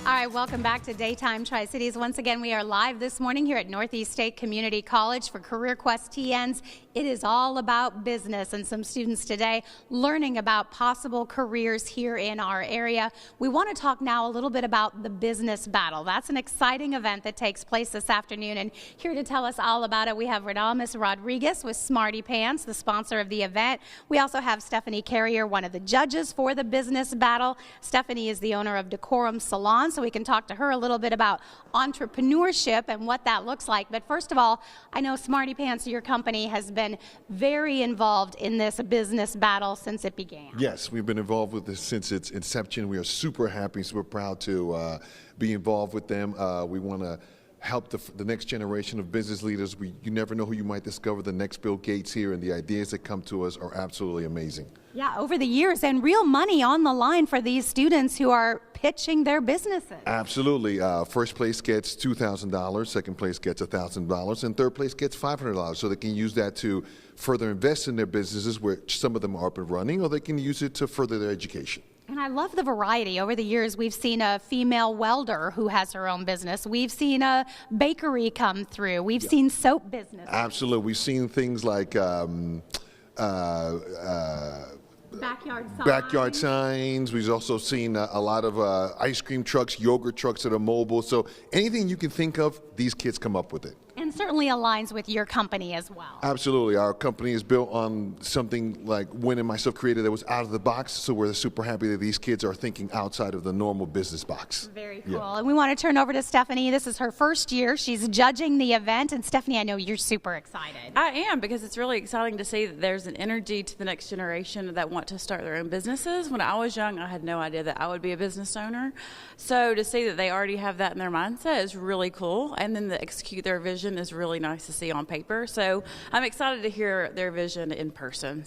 All right, welcome back to Daytime Tri-Cities. Once again, we are live this morning here at Northeast State Community College for Career Quest TNs. It is all about business, and some students today learning about possible careers here in our area. We want to talk now a little bit about the Business Battle. That's an exciting event that takes place this afternoon, and here to tell us all about it, we have Radames Rodriguez with Smarty Pants, the sponsor of the event. We also have Stephanie Carrier, one of the judges for the Business Battle. Stephanie is the owner of Decorum Salon, so we can talk to her a little bit about entrepreneurship and what that looks like. But first of all, I know Smarty Pants, your company, has been very involved in this business battle since it began. Yes, we've been involved with this since its inception. We are super happy, super proud to be involved with them. We want to help the next generation of business leaders. You never know who you might discover the next Bill Gates here, and the ideas that come to us are absolutely amazing. Yeah, over the years, and real money on the line for these students who are pitching their businesses. Absolutely. First place gets $2,000, second place gets $1,000, and third place gets $500. So they can use that to further invest in their businesses, which some of them are up and running, or they can use it to further their education. And I love the variety. Over the years, we've seen a female welder who has her own business. We've seen a bakery come through. We've seen soap businesses. Absolutely. We've seen things like backyard signs. We've also seen a lot of ice cream trucks, yogurt trucks that are mobile. So anything you can think of, these kids come up with it. And certainly aligns with your company as well. Absolutely. Our company is built on something like Win and myself created that was out of the box. So we're super happy that these kids are thinking outside of the normal business box. Very cool. Yeah. And we want to turn over to Stephanie. This is her first year. She's judging the event. And Stephanie, I know you're super excited. I am, because it's really exciting to see that there's an energy to the next generation that want to start their own businesses. When I was young, I had no idea that I would be a business owner. So to see that they already have that in their mindset is really cool. And then to execute their vision is really nice to see on paper. So I'm excited to hear their vision in person.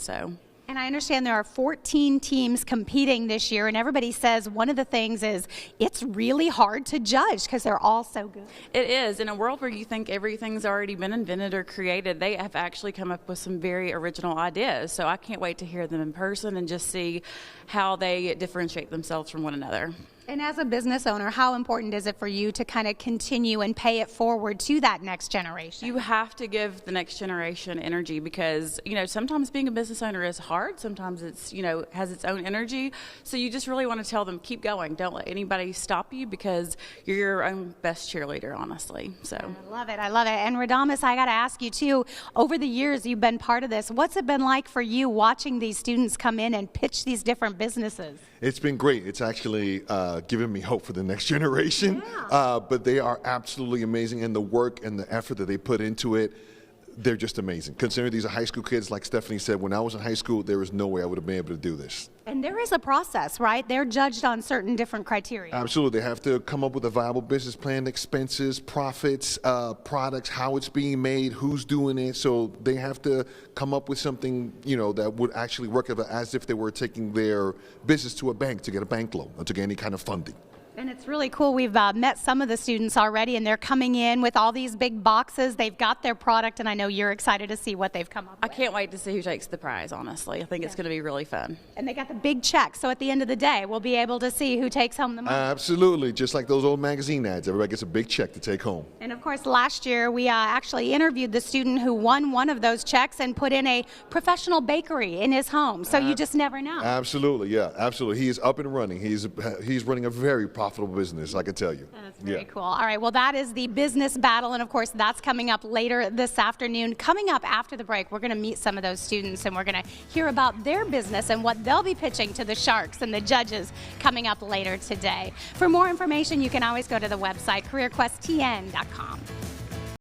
And I understand there are 14 teams competing this year, and everybody says one of the things is it's really hard to judge because they're all so good. It is. In a world where you think everything's already been invented or created, they have actually come up with some very original ideas. So I can't wait to hear them in person and just see how they differentiate themselves from one another. And as a business owner, how important is it for you to kind of continue and pay it forward to that next generation? You have to give the next generation energy because, sometimes being a business owner is hard. Sometimes it's, has its own energy. So you just really want to tell them, keep going. Don't let anybody stop you because you're your own best cheerleader, honestly. So I love it. I love it. And Radames, I got to ask you too, over the years you've been part of this. What's it been like for you watching these students come in and pitch these different businesses? It's been great. It's actually given me hope for the next generation. Yeah. But they are absolutely amazing, and the work and the effort that they put into it, they're just amazing. Considering these are high school kids, like Stephanie said, when I was in high school, there was no way I would have been able to do this. And there is a process, right? They're judged on certain different criteria. Absolutely. They have to come up with a viable business plan, expenses, profits, products, how it's being made, who's doing it. So they have to come up with something, that would actually work as if they were taking their business to a bank to get a bank loan or to get any kind of funding. And it's really cool. We've met some of the students already, and they're coming in with all these big boxes. They've got their product, and I know you're excited to see what they've come up with. I can't wait to see who takes the prize, honestly. I think it's going to be really fun. And they got the big check, so at the end of the day, we'll be able to see who takes home the money. Absolutely. Just like those old magazine ads. Everybody gets a big check to take home. And, of course, last year we actually interviewed the student who won one of those checks and put in a professional bakery in his home. So you just never know. Absolutely. Yeah, absolutely. He is up and running. He's running a very profitable business, I can tell you. That's very cool. All right, well, that is the Business Battle, and of course that's coming up later this afternoon. Coming up after the break, we're going to meet some of those students, and we're going to hear about their business and what they'll be pitching to the Sharks and the judges coming up later today. For more information, you can always go to the website careerquesttn.com.